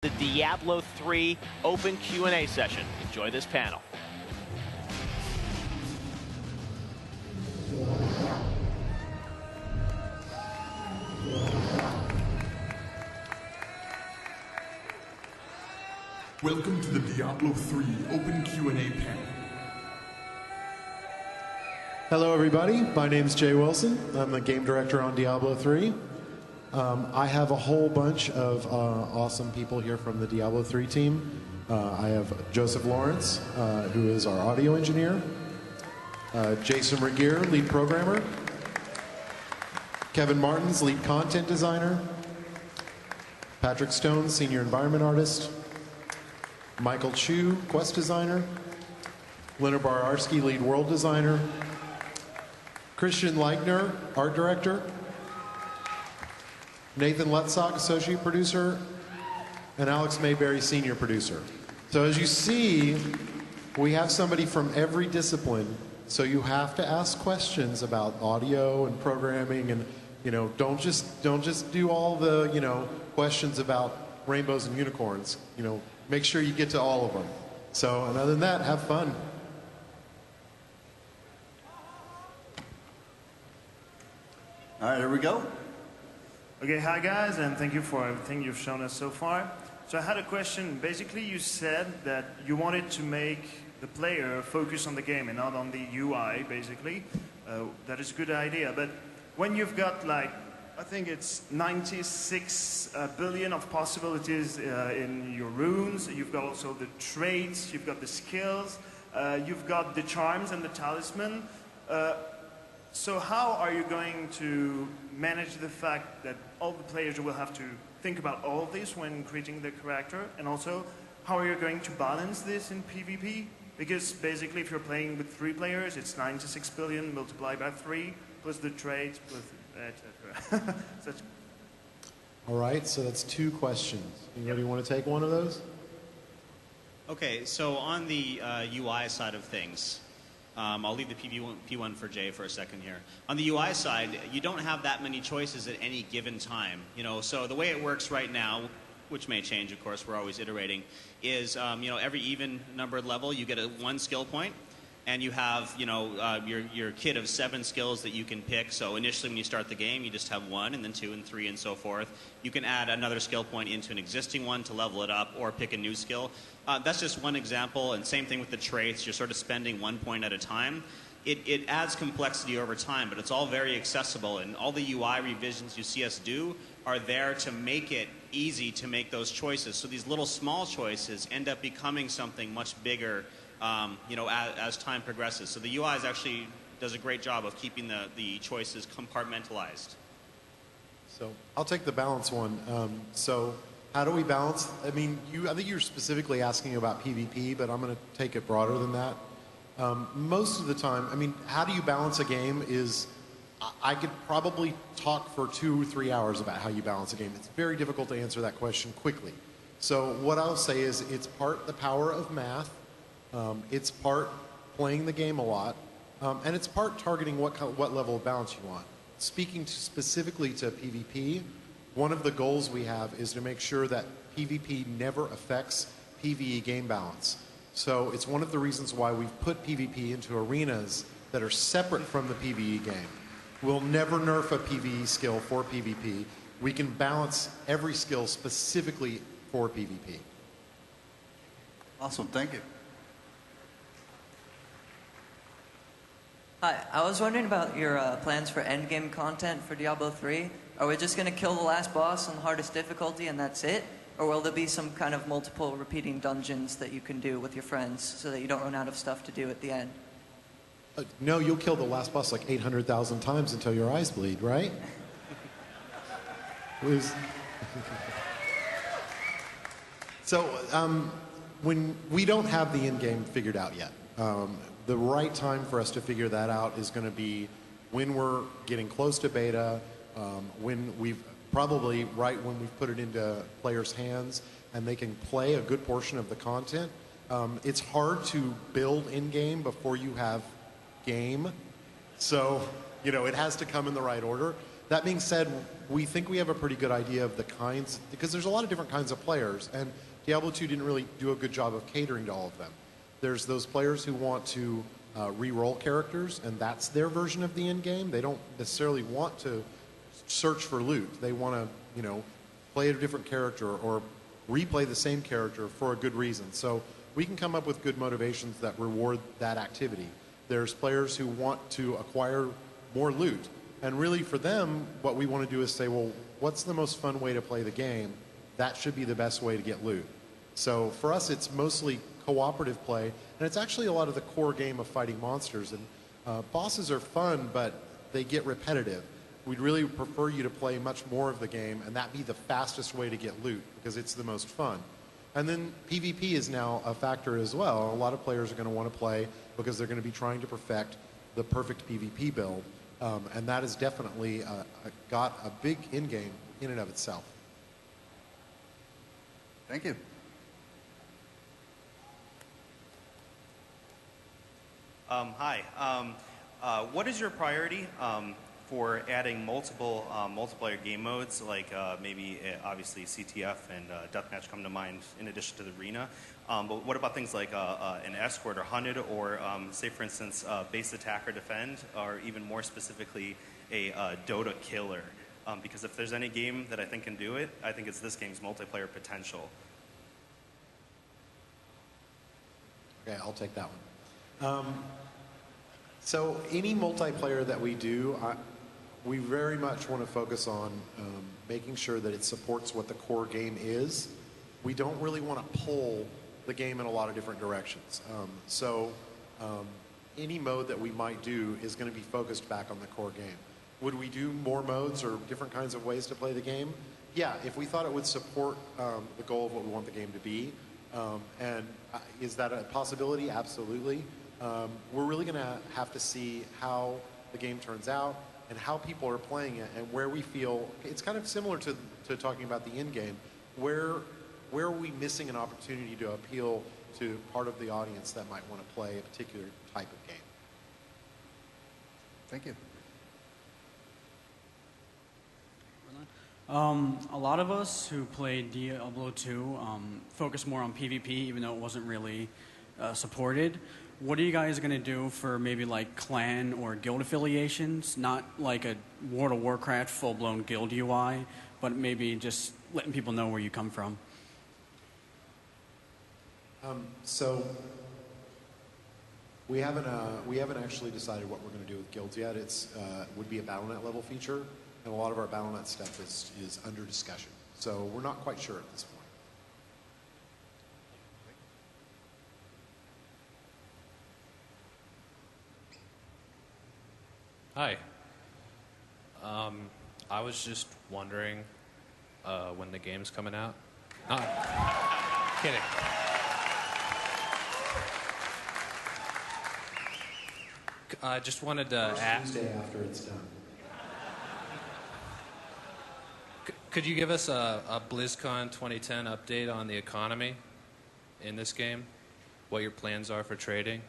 The Diablo 3 open Q&A session. Enjoy this panel. Welcome to the Diablo 3 open Q&A panel. Hello everybody, my name's Jay Wilson. I'm the game director on Diablo 3. I have a whole bunch of awesome people here from the Diablo 3 team. I have Joseph Lawrence, who is our audio engineer. Jason Regier, lead programmer. Kevin Martins, lead content designer. Patrick Stone, senior environment artist. Michael Chu, quest designer. Leonard Bararski, lead world designer. Christian Leichner, art director. Nathan Letzog, associate producer, and Alex Mayberry, senior producer. So as you see, we have somebody from every discipline, so you have to ask questions about audio and programming, and don't just do all the questions about rainbows and unicorns. Make sure you get to all of them. So, and other than that, have fun. All right, here we go. Okay, hi guys, and thank you for everything you've shown us so far. So I had a question. Basically, you said that you wanted to make the player focus on the game and not on the UI, basically. That is a good idea, but when you've got I think it's 96 billion of possibilities in your runes, you've got also the traits, you've got the skills, you've got the charms and the talisman. So how are you going to manage the fact that all the players will have to think about all of this when creating the character? And also, how are you going to balance this in PvP? Because basically, if you're playing with 3 players, it's 96 billion multiplied by 3, plus the traits, plus etc. All right, so that's 2 questions. Anybody want to take one of those? Okay, so on the UI side of things, I'll leave the P1 for Jay for a second here. On the UI side, you don't have that many choices at any given time. So the way it works right now, which may change, of course, we're always iterating, is every even numbered level you get 1 skill point, and you have your kit of 7 skills that you can pick. So initially when you start the game, you just have 1, and then 2 and 3 and so forth. You can add another skill point into an existing one to level it up, or pick a new skill. That's just one example, and same thing with the traits. You're sort of spending 1 point at a time. It adds complexity over time, but it's all very accessible, and all the UI revisions you see us do are there to make it easy to make those choices. So these little small choices end up becoming something much bigger as time progresses. So the UI actually does a great job of keeping the choices compartmentalized. So I'll take the balance one. So how do we balance? I mean, I think you're specifically asking about PvP, but I'm going to take it broader than that. Most of the time, I mean, how do you balance a game is, I could probably talk for 2 or 3 hours about how you balance a game. It's very difficult to answer that question quickly. So what I'll say is it's part the power of math, it's part playing the game a lot, and it's part targeting what level of balance you want. Speaking specifically to PvP, one of the goals we have is to make sure that PvP never affects PvE game balance. So it's one of the reasons why we've put PvP into arenas that are separate from the PvE game. We'll never nerf a PvE skill for PvP. We can balance every skill specifically for PvP. Awesome, thank you. Hi, I was wondering about your plans for endgame content for Diablo 3. Are we just going to kill the last boss on the hardest difficulty and that's it? Or will there be some kind of multiple repeating dungeons that you can do with your friends so that you don't run out of stuff to do at the end? No, you'll kill the last boss like 800,000 times until your eyes bleed, right? So, when we don't have the end game figured out yet. The right time for us to figure that out is going to be when we're getting close to beta, when we've probably when we've put it into players' hands and they can play a good portion of the content. It's hard to build in-game before you have game. So, it has to come in the right order. That being said, we think we have a pretty good idea of the kinds, because there's a lot of different kinds of players, and Diablo 2 didn't really do a good job of catering to all of them. There's those players who want to re-roll characters, and that's their version of the end game. They don't necessarily want to search for loot. They want to, you know, play a different character or replay the same character for a good reason. So we can come up with good motivations that reward that activity. There's players who want to acquire more loot. And really for them, what we want to do is say, well, what's the most fun way to play the game? That should be the best way to get loot. So for us, it's mostly cooperative play, and it's actually a lot of the core game of fighting monsters. And bosses are fun, but they get repetitive. We'd really prefer you to play much more of the game, and that be the fastest way to get loot, because it's the most fun. And then PvP is now a factor as well. A lot of players are going to want to play because they're going to be trying to perfect the perfect PvP build. And that has definitely got a big end game in and of itself. Thank you. Hi. What is your priority for adding multiple multiplayer game modes, like maybe obviously CTF and Deathmatch come to mind in addition to the arena? But what about things like an escort or hunted, or say for instance base attack or defend, or even more specifically a Dota killer? Because if there's any game that I think can do it, I think it's this game's multiplayer potential. Okay, I'll take that one. So any multiplayer that we do, we very much want to focus on making sure that it supports what the core game is. We don't really want to pull the game in a lot of different directions. Any mode that we might do is going to be focused back on the core game. Would we do more modes or different kinds of ways to play the game? Yeah, if we thought it would support the goal of what we want the game to be. Is that a possibility? Absolutely. We're really going to have to see how the game turns out and how people are playing it, and where we feel it's kind of similar to talking about the end game. Where are we missing an opportunity to appeal to part of the audience that might want to play a particular type of game? Thank you. A lot of us who played Diablo 2 focus more on PvP, even though it wasn't really supported. What are you guys going to do for maybe like clan or guild affiliations? Not like a World of Warcraft full-blown guild UI, but maybe just letting people know where you come from. So we haven't actually decided what we're going to do with guilds yet. It's would be a BattleNet level feature, and a lot of our BattleNet stuff is under discussion. So we're not quite sure at this point. Hi. I was just wondering when the game's coming out. Kidding. I just wanted to ask. Tuesday after it's done. Could you give us a BlizzCon 2010 update on the economy in this game? What your plans are for trading?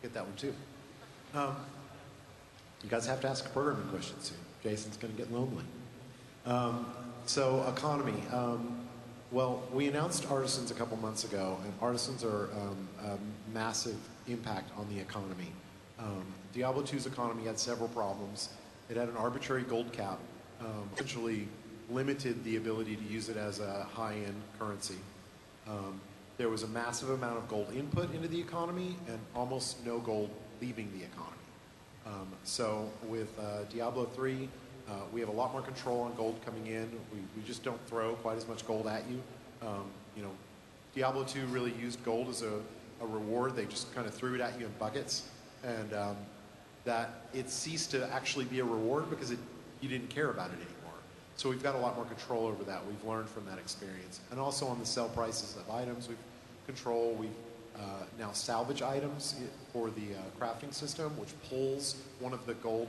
Get that one too. You guys have to ask a programming question soon. Jason's going to get lonely. So economy. Well, we announced Artisans a couple months ago, and Artisans are a massive impact on the economy. Diablo 2's economy had several problems. It had an arbitrary gold cap, essentially limited the ability to use it as a high-end currency. There was a massive amount of gold input into the economy and almost no gold leaving the economy. So with Diablo 3, we have a lot more control on gold coming in. We just don't throw quite as much gold at you. You know, Diablo 2 really used gold as a reward. They just kind of threw it at you in buckets, and that it ceased to actually be a reward because you didn't care about it anymore. So we've got a lot more control over that. We've learned from that experience. And also on the sell prices of items, we've control. We've now salvage items for the crafting system, which pulls one of the gold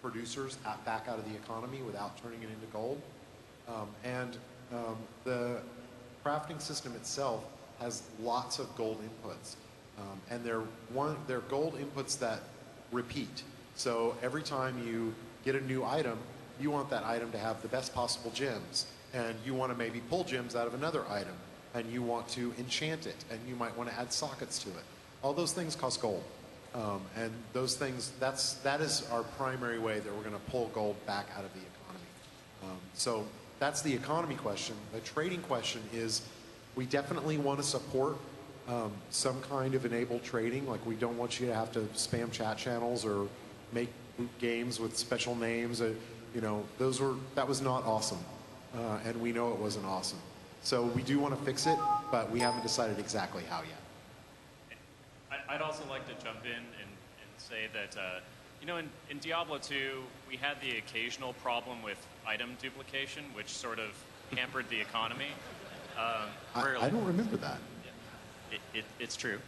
producers back out of the economy without turning it into gold. The crafting system itself has lots of gold inputs. And they're gold inputs that repeat. So every time you get a new item, you want that item to have the best possible gems. And you want to maybe pull gems out of another item. And you want to enchant it. And you might want to add sockets to it. All those things cost gold. And those things, that is our primary way that we're going to pull gold back out of the economy. So that's the economy question. The trading question is, we definitely want to support some kind of enabled trading. Like, we don't want you to have to spam chat channels or make games with special names. You know, that was not awesome, and we know it wasn't awesome. So we do want to fix it, but we haven't decided exactly how yet. I'd also like to jump in and say that, you know, in Diablo 2, we had the occasional problem with item duplication, which sort of hampered the economy. I don't remember that. It's true.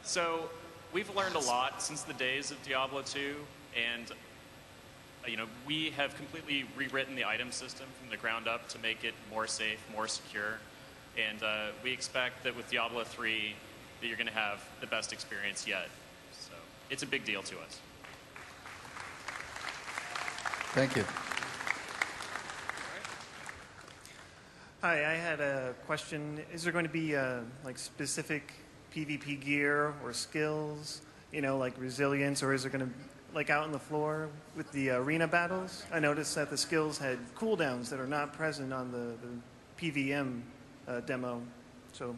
So we've learned a lot since the days of Diablo 2, and you know, we have completely rewritten the item system from the ground up to make it more safe, more secure, and we expect that with Diablo 3 that you're going to have the best experience yet. So it's a big deal to us. Thank you. Hi, I had a question. Is there going to be like specific PvP gear or skills, you know, like resilience, or is it going to, like out on the floor with the arena battles? I noticed that the skills had cooldowns that are not present on the PVM demo. So